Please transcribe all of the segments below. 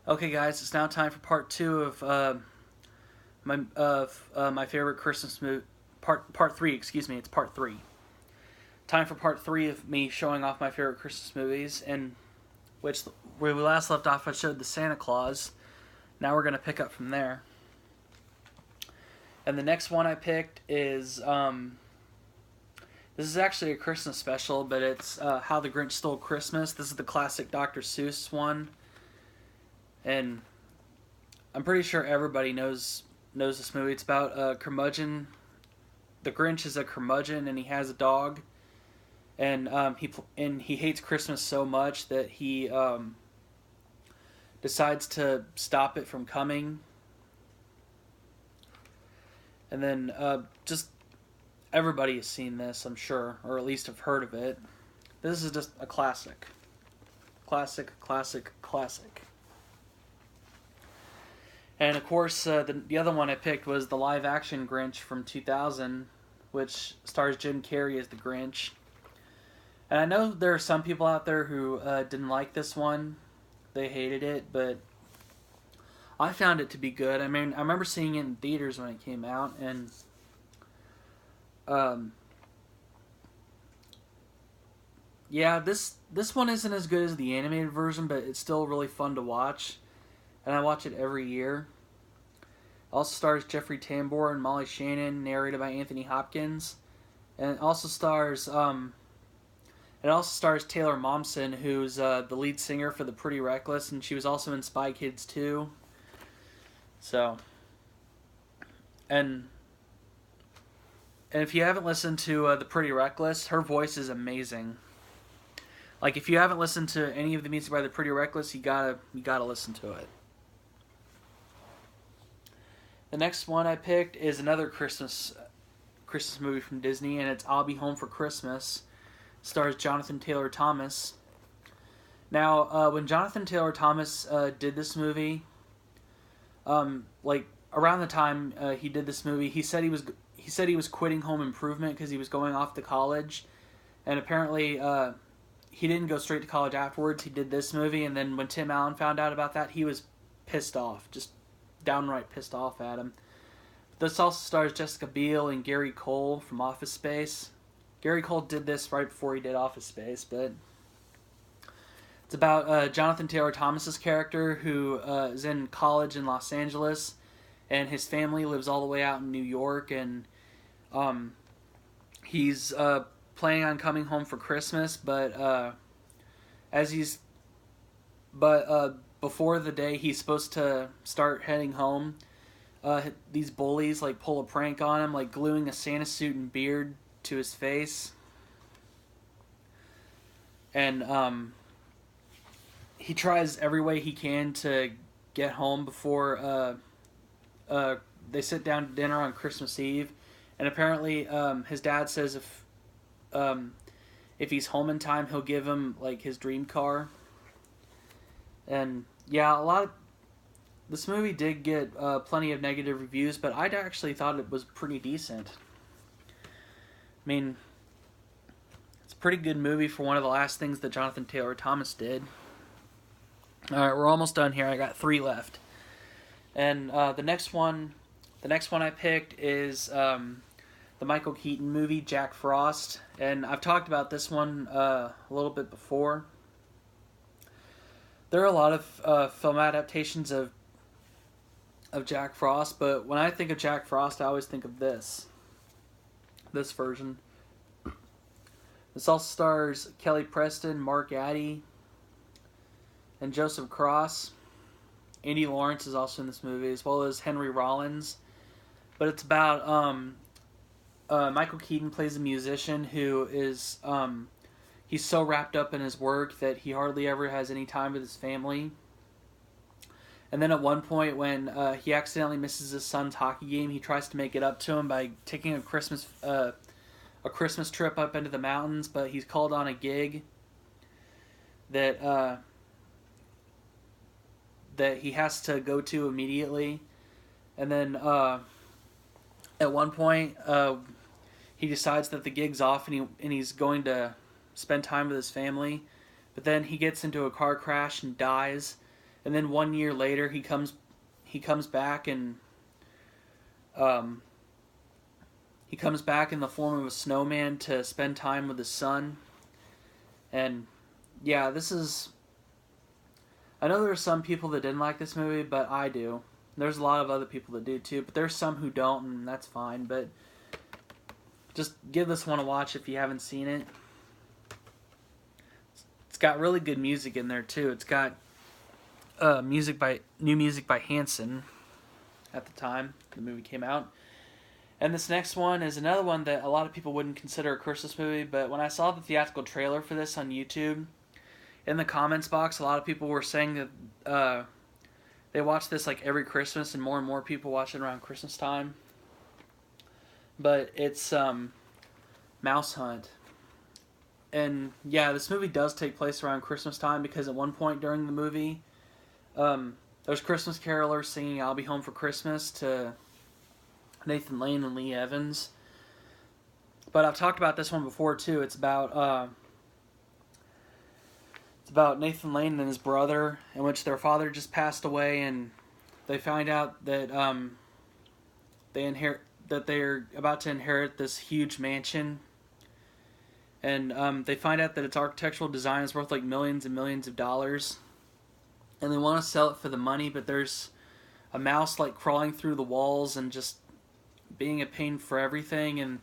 Okay, guys, it's now time for part two of my favorite Christmas movie. Part three, excuse me. It's part three. Time for part three of me showing off my favorite Christmas movies, and which where we last left off, I showed the Santa Claus. Now we're gonna pick up from there. And the next one I picked is this is actually a Christmas special, but it's How the Grinch Stole Christmas. This is the classic Dr. Seuss one, and I'm pretty sure everybody knows this movie. It's about a curmudgeon. The Grinch is a curmudgeon, and he has a dog, and he hates Christmas so much that he decides to stop it from coming. And then just everybody has seen this, I'm sure, or at least have heard of it. This is just a classic, classic. And of course, the other one I picked was the live action Grinch from 2000, which stars Jim Carrey as the Grinch. And I know there are some people out there who didn't like this one, they hated it, but I found it to be good. I mean, I remember seeing it in theaters when it came out, and um, yeah, this one isn't as good as the animated version, but it's still really fun to watch, and I watch it every year. Also stars Jeffrey Tambor and Molly Shannon, narrated by Anthony Hopkins, and it also stars Taylor Momsen, who's the lead singer for the Pretty Reckless, and she was also in Spy Kids 2. So, and and if you haven't listened to the Pretty Reckless, her voice is amazing. Like if you haven't listened to any of the music by the Pretty Reckless, you gotta listen to it. The next one I picked is another Christmas movie from Disney, and it's I'll Be Home for Christmas. It stars Jonathan Taylor Thomas. Now, when Jonathan Taylor Thomas did this movie, like around the time he did this movie, he said he was quitting Home Improvement because he was going off to college, and apparently he didn't go straight to college afterwards. He did this movie, and then when Tim Allen found out about that, he was pissed off, just downright pissed off at him. This also stars Jessica Biel and Gary Cole from Office Space. Gary Cole did this right before he did Office Space, but it's about Jonathan Taylor Thomas's character who is in college in Los Angeles, and his family lives all the way out in New York, and he's planning on coming home for Christmas, but as he's but before the day he's supposed to start heading home, these bullies like pull a prank on him, like gluing a Santa suit and beard to his face, and he tries every way he can to get home before they sit down to dinner on Christmas Eve, and apparently his dad says if he's home in time, he'll give him like his dream car. And yeah, this movie did get plenty of negative reviews, but I actually thought it was pretty decent. I mean, it's a pretty good movie for one of the last things that Jonathan Taylor Thomas did. All right, we're almost done here. I got 3 left, and the next one I picked is the Michael Keaton movie Jack Frost, and I've talked about this one a little bit before. There are a lot of film adaptations of Jack Frost, but when I think of Jack Frost, I always think of this version. This also stars Kelly Preston, Mark Addy, and Joseph Cross. Andy Lawrence is also in this movie, as well as Henry Rollins. But it's about Michael Keaton plays a musician who is he's so wrapped up in his work that he hardly ever has any time with his family. And then at one point, when he accidentally misses his son's hockey game, he tries to make it up to him by taking a Christmas trip up into the mountains. But he's called on a gig that that he has to go to immediately. And then at one point, he decides that the gig's off, and he's going to spend time with his family. But then he gets into a car crash and dies. and then 1 year later he comes back, and he comes back in the form of a snowman to spend time with his son. And yeah, this is... I know there are some people that didn't like this movie, but I do. There's a lot of other people that do too, but there's some who don't, and that's fine. But just give this one a watch if you haven't seen it. It's got really good music in there too. It's got new music by Hanson at the time the movie came out. And this next one is another one that a lot of people wouldn't consider a Christmas movie, but when I saw the theatrical trailer for this on YouTube, in the comments box, a lot of people were saying that they watch this like every Christmas, and more people watch it around Christmas time. But it's Mouse Hunt. And yeah, this movie does take place around Christmas time, because at one point during the movie, there's Christmas carolers singing "I'll Be Home for Christmas" to Nathan Lane and Lee Evans. But I've talked about this one before too. It's about Nathan Lane and his brother, in which their father just passed away, and they find out that they're about to inherit this huge mansion, and they find out that its architectural design is worth like millions and millions of dollars, and they want to sell it for the money, but there's a mouse like crawling through the walls and just being a pain for everything, and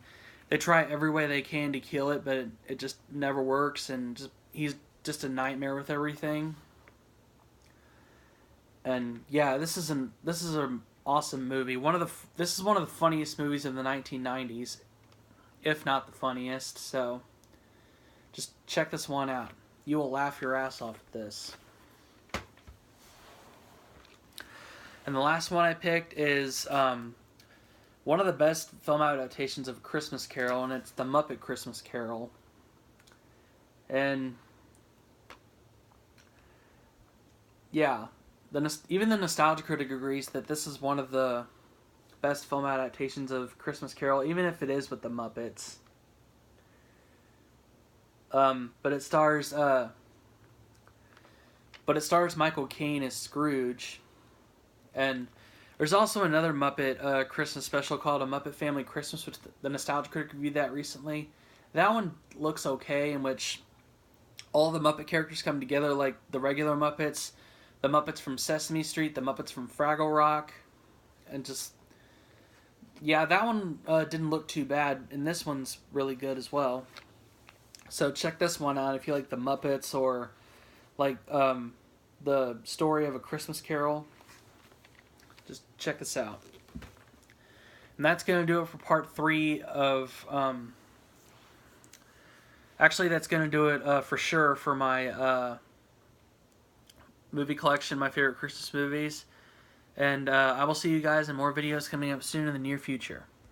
they try every way they can to kill it, but it just never works, and he's just a nightmare with everything. And yeah, this is an awesome movie. This is one of the funniest movies of the 1990s, if not the funniest. So just check this one out. You will laugh your ass off at this. And the last one I picked is one of the best film adaptations of A Christmas Carol, and it's The Muppet Christmas Carol. And yeah, even the Nostalgia Critic agrees that this is one of the best film adaptations of Christmas Carol, even if it is with the Muppets. But it stars Michael Caine as Scrooge, and there's also another Muppet Christmas special called A Muppet Family Christmas, which the Nostalgia Critic reviewed that recently. That one looks okay, in which all the Muppet characters come together, like the regular Muppets, the Muppets from Sesame Street, the Muppets from Fraggle Rock, and just... yeah, that one didn't look too bad, and this one's really good as well. So check this one out if you like the Muppets, or like the story of A Christmas Carol. Just check this out. And that's going to do it for part 3 of... actually, that's going to do it for sure for my movie collection, my favorite Christmas movies. And I will see you guys in more videos coming up soon in the near future.